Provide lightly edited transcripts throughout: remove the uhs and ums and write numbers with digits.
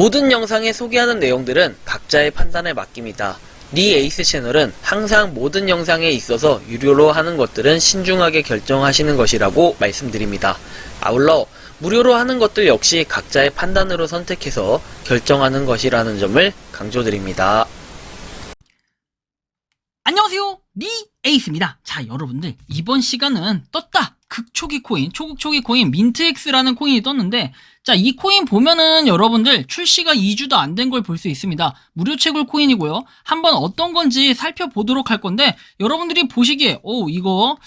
모든 영상에 소개하는 내용들은 각자의 판단에 맡깁니다. 니 에이스 채널은 항상 모든 영상에 있어서 유료로 하는 것들은 신중하게 결정하시는 것이라고 말씀드립니다. 아울러 무료로 하는 것들 역시 각자의 판단으로 선택해서 결정하는 것이라는 점을 강조드립니다. 안녕하세요, 니 에이스입니다. 자, 여러분들, 이번 시간은 떴다! 극초기 코인, 초극초기 코인 민트엑스라는 코인이 떴는데, 자, 이 코인 보면은 여러분들 출시가 2주도 안 된 걸 볼 수 있습니다. 무료 채굴 코인이고요. 한번 어떤 건지 살펴보도록 할 건데, 여러분들이 보시기에 이거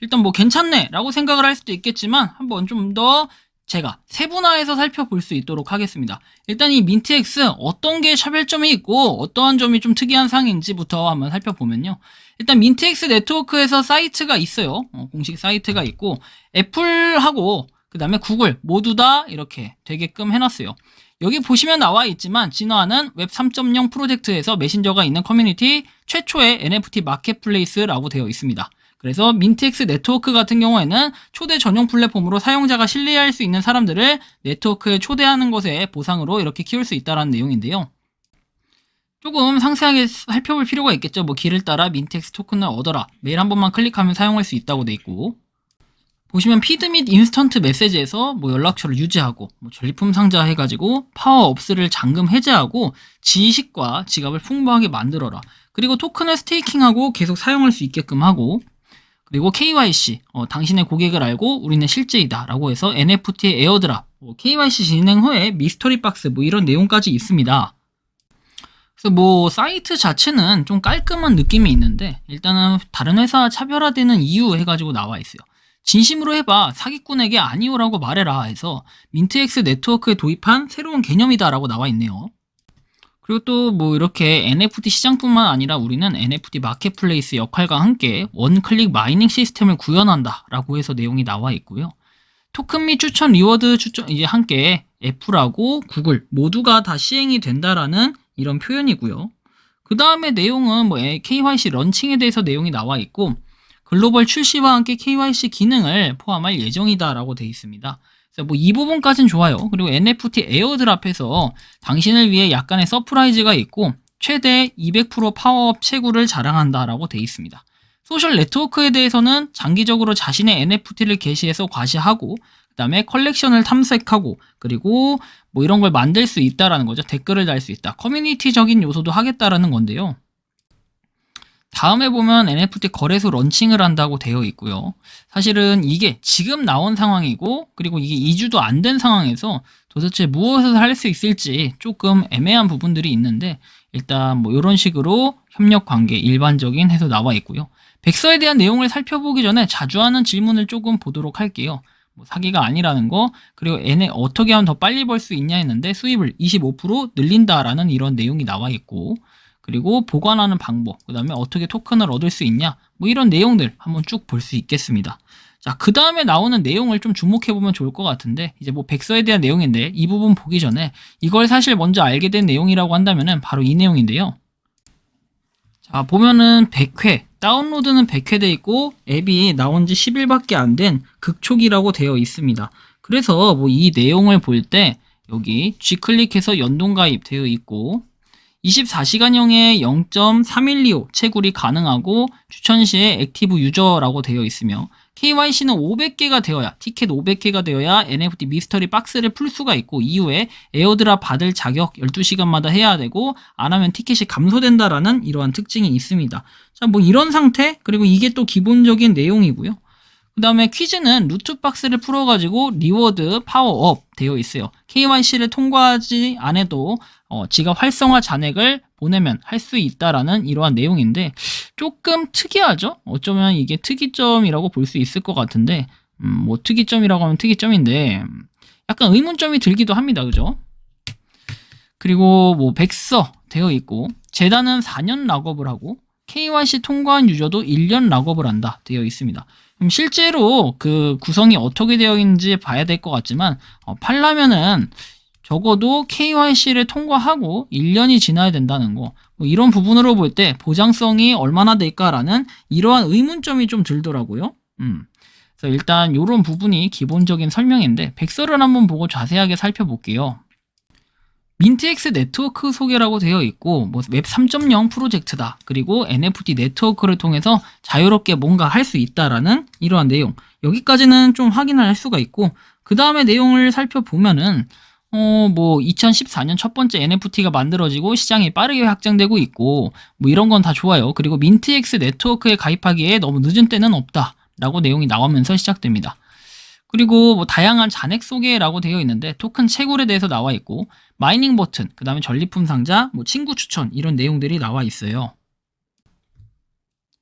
일단 뭐 괜찮네 라고 생각을 할 수도 있겠지만, 한번 좀 더 제가 세분화해서 살펴볼 수 있도록 하겠습니다. 일단 이 민트엑스 어떤 게 차별점이 있고 어떠한 점이 좀 특이한 상인지부터 한번 살펴보면요. 일단 민트엑스 네트워크에서 사이트가 있어요. 공식 사이트가 있고 애플하고 그 다음에 구글 모두 다 이렇게 되게끔 해놨어요. 여기 보시면 나와 있지만 진화하는 웹 3.0 프로젝트에서 메신저가 있는 커뮤니티 최초의 NFT 마켓플레이스라고 되어 있습니다. 그래서 민트엑스 네트워크 같은 경우에는 초대 전용 플랫폼으로 사용자가 신뢰할 수 있는 사람들을 네트워크에 초대하는 것에 보상으로 이렇게 키울 수 있다는 내용인데요. 조금 상세하게 살펴볼 필요가 있겠죠. 뭐 길을 따라 민트엑스 토큰을 얻어라. 메일 한 번만 클릭하면 사용할 수 있다고 돼 있고, 보시면 피드 및 인스턴트 메시지에서 뭐 연락처를 유지하고 뭐 전리품 상자 해가지고 파워업스를 잠금 해제하고 지식과 지갑을 풍부하게 만들어라. 그리고 토큰을 스테이킹하고 계속 사용할 수 있게끔 하고, 그리고 KYC, 당신의 고객을 알고 우리는 실제이다 라고 해서 NFT 에어드랍, KYC 진행 후에 미스터리 박스 뭐 이런 내용까지 있습니다. 그래서 뭐 사이트 자체는 좀 깔끔한 느낌이 있는데, 일단은 다른 회사와 차별화되는 이유 해가지고 나와 있어요. 진심으로 해봐, 사기꾼에게 아니오라고 말해라 해서 민트엑스 네트워크에 도입한 새로운 개념이다 라고 나와 있네요. 그리고 또 뭐 이렇게 NFT 시장뿐만 아니라 우리는 NFT 마켓플레이스 역할과 함께 원클릭 마이닝 시스템을 구현한다 라고 해서 내용이 나와 있고요. 토큰 및 추천 리워드 추천 이제 함께 애플하고 구글 모두가 다 시행이 된다라는 이런 표현이고요. 그 다음에 내용은 뭐 KYC 런칭에 대해서 내용이 나와 있고, 글로벌 출시와 함께 KYC 기능을 포함할 예정이다 라고 되어 있습니다. 뭐 이 부분까지는 좋아요. 그리고 NFT 에어드랍에서 당신을 위해 약간의 서프라이즈가 있고 최대 200% 파워업 채굴을 자랑한다 라고 되어 있습니다. 소셜 네트워크에 대해서는 장기적으로 자신의 NFT를 게시해서 과시하고, 그 다음에 컬렉션을 탐색하고, 그리고 뭐 이런 걸 만들 수 있다라는 거죠. 댓글을 달 수 있다. 커뮤니티적인 요소도 하겠다라는 건데요. 다음에 보면 NFT 거래소 런칭을 한다고 되어 있고요. 사실은 이게 지금 나온 상황이고, 그리고 이게 2주도 안 된 상황에서 도대체 무엇을 할 수 있을지 조금 애매한 부분들이 있는데, 일단 뭐 이런 식으로 협력 관계 일반적인 해서 나와 있고요. 백서에 대한 내용을 살펴보기 전에 자주 하는 질문을 조금 보도록 할게요. 뭐 사기가 아니라는 거, 그리고 얘네 어떻게 하면 더 빨리 벌 수 있냐 했는데 수입을 25% 늘린다라는 이런 내용이 나와 있고, 그리고 보관하는 방법, 그 다음에 어떻게 토큰을 얻을 수 있냐, 뭐 이런 내용들 한번 쭉 볼 수 있겠습니다. 자, 그 다음에 나오는 내용을 좀 주목해보면 좋을 것 같은데, 이제 뭐 백서에 대한 내용인데, 이 부분 보기 전에 이걸 사실 먼저 알게 된 내용이라고 한다면은 바로 이 내용인데요. 자, 보면은 100회, 다운로드는 100회 돼 있고, 앱이 나온 지 10일밖에 안 된 극초기라고 되어 있습니다. 그래서 뭐 이 내용을 볼 때, 여기 G클릭해서 연동 가입 되어 있고, 24시간형의 0.312호 채굴이 가능하고 추천 시에 액티브 유저라고 되어 있으며, KYC는 500개가 되어야, 티켓 500개가 되어야 NFT 미스터리 박스를 풀 수가 있고, 이후에 에어드랍 받을 자격 12시간마다 해야 되고, 안 하면 티켓이 감소된다라는 이러한 특징이 있습니다. 자, 뭐 이런 상태, 그리고 이게 또 기본적인 내용이고요. 그 다음에 퀴즈는 루트박스를 풀어가지고 리워드 파워업 되어 있어요. KYC를 통과하지 않아도 지갑 활성화 잔액을 보내면 할 수 있다라는 이러한 내용인데, 조금 특이하죠? 어쩌면 이게 특이점이라고 볼 수 있을 것 같은데, 뭐 특이점이라고 하면 특이점인데 약간 의문점이 들기도 합니다. 그죠? 그리고 뭐 백서 되어 있고, 재단은 4년 락업을 하고 KYC 통과한 유저도 1년 락업을 한다 되어 있습니다. 그럼 실제로 그 구성이 어떻게 되어 있는지 봐야 될 것 같지만, 팔려면은 적어도 KYC를 통과하고 1년이 지나야 된다는 거, 뭐 이런 부분으로 볼 때 보장성이 얼마나 될까라는 이러한 의문점이 좀 들더라고요. 그래서 일단 이런 부분이 기본적인 설명인데, 백서를 한번 보고 자세하게 살펴볼게요. 민트엑스 네트워크 소개라고 되어 있고 뭐 웹 3.0 프로젝트다. 그리고 NFT 네트워크를 통해서 자유롭게 뭔가 할 수 있다라는 이러한 내용. 여기까지는 좀 확인을 할 수가 있고 그 다음에 내용을 살펴보면은 뭐 2014년 첫 번째 NFT가 만들어지고 시장이 빠르게 확장되고 있고 뭐 이런 건 다 좋아요. 그리고 민트엑스 네트워크에 가입하기에 너무 늦은 때는 없다. 라고 내용이 나오면서 시작됩니다. 그리고 뭐 다양한 잔액 소개라고 되어 있는데 토큰 채굴에 대해서 나와 있고 마이닝 버튼, 그 다음에 전리품 상자, 뭐 친구 추천 이런 내용들이 나와 있어요.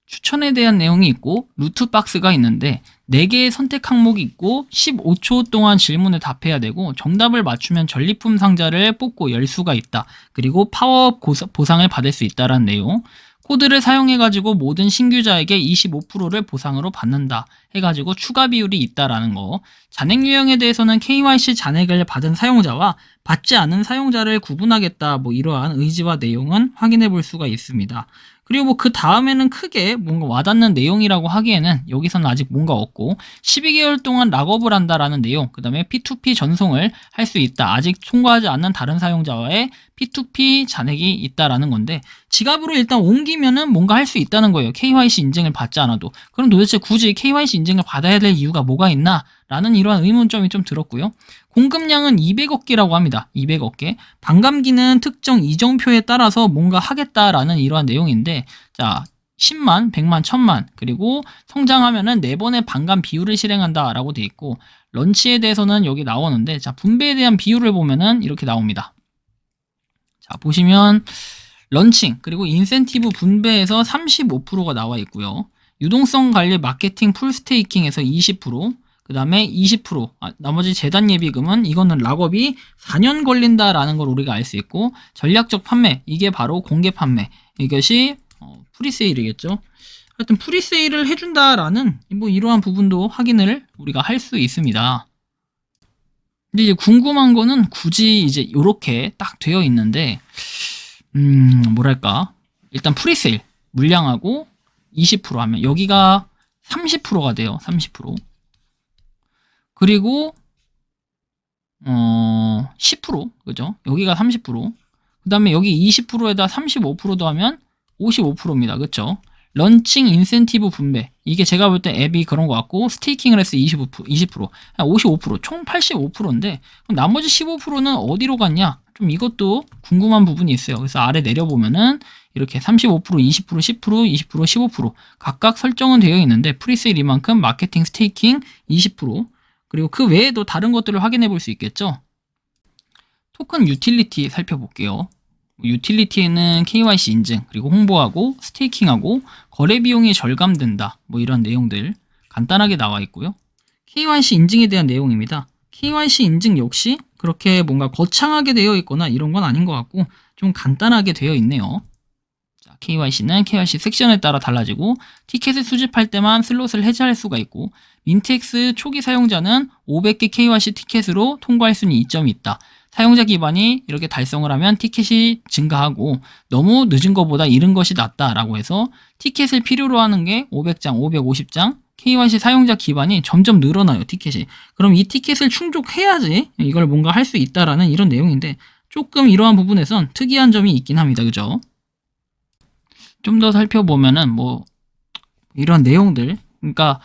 추천에 대한 내용이 있고 루트 박스가 있는데 4개의 선택 항목이 있고 15초 동안 질문에 답해야 되고 정답을 맞추면 전리품 상자를 뽑고 열 수가 있다. 그리고 파워업 보상을 받을 수 있다라는 내용. 코드를 사용해가지고 모든 신규자에게 25%를 보상으로 받는다 해가지고 추가 비율이 있다라는 거. 잔액 유형에 대해서는 KYC 잔액을 받은 사용자와 받지 않은 사용자를 구분하겠다, 뭐 이러한 의지와 내용은 확인해 볼 수가 있습니다. 그리고 뭐 그 다음에는 크게 뭔가 와닿는 내용이라고 하기에는 여기서는 아직 뭔가 없고 12개월 동안 락업을 한다라는 내용, 그 다음에 P2P 전송을 할 수 있다. 아직 통과하지 않는 다른 사용자와의 P2P 잔액이 있다라는 건데 지갑으로 일단 옮기면은 뭔가 할 수 있다는 거예요. KYC 인증을 받지 않아도. 그럼 도대체 굳이 KYC 인증을 받아야 될 이유가 뭐가 있나? 라는 이러한 의문점이 좀 들었고요. 공급량은 200억 개라고 합니다. 200억 개. 반감기는 특정 이정표에 따라서 뭔가 하겠다라는 이러한 내용인데, 자, 10만, 100만, 1000만, 그리고 성장하면은 4번의 반감 비율을 실행한다라고 돼 있고, 런치에 대해서는 여기 나오는데, 자, 분배에 대한 비율을 보면은 이렇게 나옵니다. 자, 보시면, 런칭, 그리고 인센티브 분배에서 35%가 나와 있고요. 유동성 관리 마케팅 풀스테이킹에서 20%, 그 다음에 20%, 나머지 재단 예비금은 이거는 락업이 4년 걸린다라는 걸 우리가 알 수 있고, 전략적 판매, 이게 바로 공개 판매, 이것이 프리세일이겠죠. 하여튼 프리세일을 해준다라는 뭐 이러한 부분도 확인을 우리가 할 수 있습니다. 근데 이제 궁금한 거는 굳이 이제 이렇게 딱 되어 있는데, 뭐랄까, 일단 프리세일 물량하고 20% 하면 여기가 30%가 돼요. 30%. 그리고 10%, 그죠? 여기가 30%. 그 다음에 여기 20%에다 35%도 하면 55%입니다. 그쵸? 런칭 인센티브 분배. 이게 제가 볼 때 앱이 그런 것 같고, 스테이킹을 해서 20%, 55%, 총 85%인데, 나머지 15%는 어디로 갔냐? 좀 이것도 궁금한 부분이 있어요. 그래서 아래 내려보면은, 이렇게 35%, 20%, 10%, 20%, 15% 각각 설정은 되어 있는데, 프리세일 이만큼, 마케팅, 스테이킹 20%, 그리고 그 외에도 다른 것들을 확인해 볼 수 있겠죠. 토큰 유틸리티 살펴볼게요. 유틸리티에는 KYC 인증, 그리고 홍보하고 스테이킹하고 거래 비용이 절감된다, 뭐 이런 내용들 간단하게 나와 있고요. KYC 인증에 대한 내용입니다. KYC 인증 역시 그렇게 뭔가 거창하게 되어 있거나 이런 건 아닌 것 같고 좀 간단하게 되어 있네요. 자, KYC는 KYC 섹션에 따라 달라지고 티켓을 수집할 때만 슬롯을 해제할 수가 있고, 민트엑스 초기 사용자는 500개 KYC 티켓으로 통과할 수 있는 이점이 있다. 사용자 기반이 이렇게 달성을 하면 티켓이 증가하고 너무 늦은 것보다 이른 것이 낫다라고 해서 티켓을 필요로 하는 게 500장, 550장, KYC 사용자 기반이 점점 늘어나요, 티켓이. 그럼 이 티켓을 충족해야지 이걸 뭔가 할 수 있다라는 이런 내용인데 조금 이러한 부분에선 특이한 점이 있긴 합니다. 그죠? 좀 더 살펴보면은 뭐 이런 내용들, 그러니까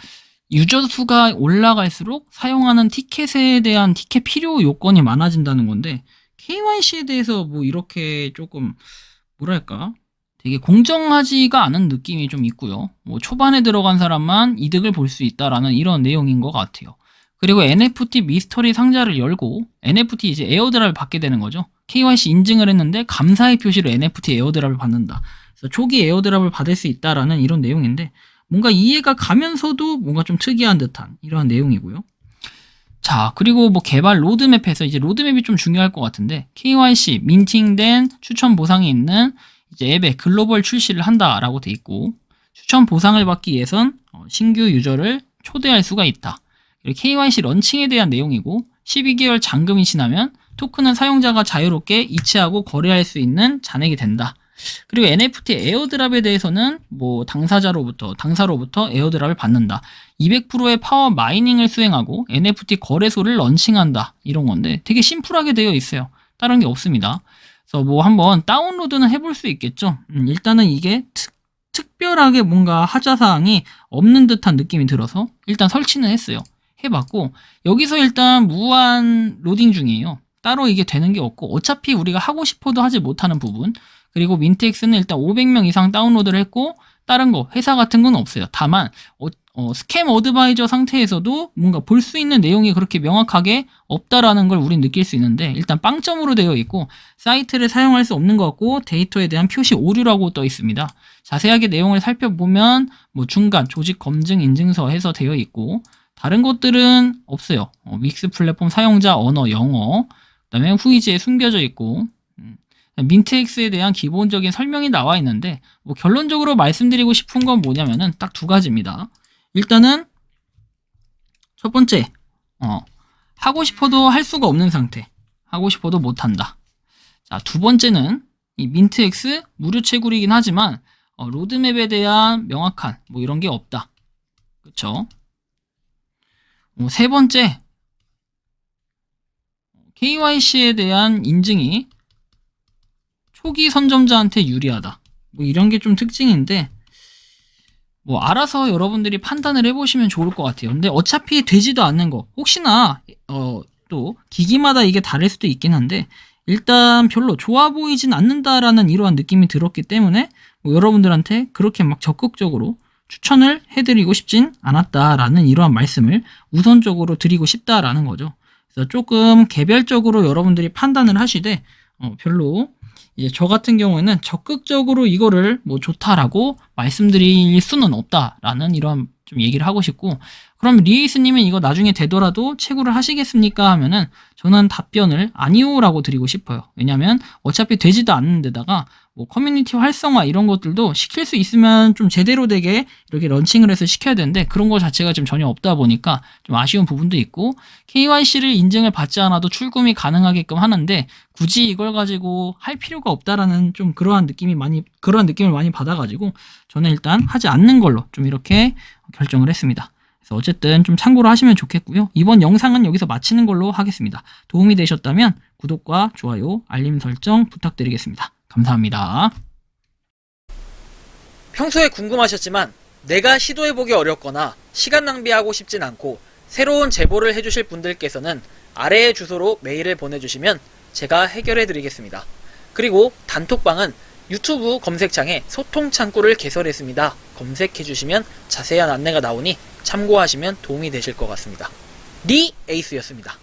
유저 수가 올라갈수록 사용하는 티켓에 대한 티켓 필요 요건이 많아진다는 건데, KYC에 대해서 뭐 이렇게 조금 뭐랄까 되게 공정하지가 않은 느낌이 좀 있고요. 뭐 초반에 들어간 사람만 이득을 볼 수 있다라는 이런 내용인 것 같아요. 그리고 NFT 미스터리 상자를 열고 NFT 이제 에어드랍을 받게 되는 거죠. KYC 인증을 했는데 감사의 표시로 NFT 에어드랍을 받는다. 그래서 초기 에어드랍을 받을 수 있다라는 이런 내용인데, 뭔가 이해가 가면서도 뭔가 좀 특이한 듯한 이러한 내용이고요. 자, 그리고 뭐 개발 로드맵에서 이제 로드맵이 좀 중요할 것 같은데, KYC 민팅된 추천 보상이 있는 이제 앱에 글로벌 출시를 한다라고 돼 있고, 추천 보상을 받기 위해선 신규 유저를 초대할 수가 있다. 그리고 KYC 런칭에 대한 내용이고, 12개월 잔금이 지나면 토큰은 사용자가 자유롭게 이체하고 거래할 수 있는 잔액이 된다. 그리고 NFT 에어드랍에 대해서는 뭐 당사로부터 에어드랍을 받는다. 200%의 파워 마이닝을 수행하고 NFT 거래소를 런칭한다. 이런 건데 되게 심플하게 되어 있어요. 다른 게 없습니다. 그래서 뭐 한번 다운로드는 해볼 수 있겠죠. 일단은 이게 특별하게 뭔가 하자사항이 없는 듯한 느낌이 들어서 일단 설치는 했어요. 해봤고 여기서 일단 무한 로딩 중이에요. 따로 이게 되는 게 없고 어차피 우리가 하고 싶어도 하지 못하는 부분, 그리고 민트엑스는 일단 500명 이상 다운로드를 했고 다른 거 회사 같은 건 없어요. 다만 스캠 어드바이저 상태에서도 뭔가 볼 수 있는 내용이 그렇게 명확하게 없다라는 걸 우린 느낄 수 있는데, 일단 빵점으로 되어 있고 사이트를 사용할 수 없는 것 같고 데이터에 대한 표시 오류라고 떠 있습니다. 자세하게 내용을 살펴보면 뭐 중간 조직 검증 인증서 해서 되어 있고 다른 것들은 없어요. 믹스 플랫폼 사용자 언어 영어, 그다음에 후이지에 숨겨져 있고 민트엑스에 대한 기본적인 설명이 나와 있는데 뭐 결론적으로 말씀드리고 싶은 건 뭐냐면은 딱 두 가지입니다. 일단은 첫 번째, 하고 싶어도 할 수가 없는 상태, 하고 싶어도 못한다. 자, 두 번째는 이 민트엑스 무료 채굴이긴 하지만 로드맵에 대한 명확한 뭐 이런 게 없다. 그쵸? 세 번째, KYC에 대한 인증이 초기 선점자한테 유리하다. 뭐 이런 게 좀 특징인데 뭐 알아서 여러분들이 판단을 해보시면 좋을 것 같아요. 근데 어차피 되지도 않는 거, 혹시나 또 기기마다 이게 다를 수도 있긴 한데 일단 별로 좋아 보이진 않는다라는 이러한 느낌이 들었기 때문에 뭐 여러분들한테 그렇게 막 적극적으로 추천을 해드리고 싶진 않았다라는 이러한 말씀을 우선적으로 드리고 싶다라는 거죠. 그래서 조금 개별적으로 여러분들이 판단을 하시되 별로 이제 저 같은 경우에는 적극적으로 이거를 뭐 좋다라고 말씀드릴 수는 없다라는 이런 좀 얘기를 하고 싶고, 그럼 리에이스님은 이거 나중에 되더라도 채굴을 하시겠습니까? 하면은 저는 답변을 아니오라고 드리고 싶어요. 왜냐면 어차피 되지도 않는 데다가 뭐 커뮤니티 활성화 이런 것들도 시킬 수 있으면 좀 제대로 되게 이렇게 런칭을 해서 시켜야 되는데 그런 거 자체가 지금 전혀 없다 보니까 좀 아쉬운 부분도 있고, KYC를 인증을 받지 않아도 출금이 가능하게끔 하는데 굳이 이걸 가지고 할 필요가 없다라는 좀 그러한 느낌을 많이 받아가지고 저는 일단 하지 않는 걸로 좀 이렇게 결정을 했습니다. 그래서 어쨌든 좀 참고로 하시면 좋겠고요. 이번 영상은 여기서 마치는 걸로 하겠습니다. 도움이 되셨다면 구독과 좋아요, 알림 설정 부탁드리겠습니다. 감사합니다. 평소에 궁금하셨지만 내가 시도해보기 어렵거나 시간 낭비하고 싶진 않고 새로운 제보를 해주실 분들께서는 아래의 주소로 메일을 보내주시면 제가 해결해드리겠습니다. 그리고 단톡방은 유튜브 검색창에 소통 창구를 개설했습니다. 검색해주시면 자세한 안내가 나오니 참고하시면 도움이 되실 것 같습니다. 리에이스였습니다.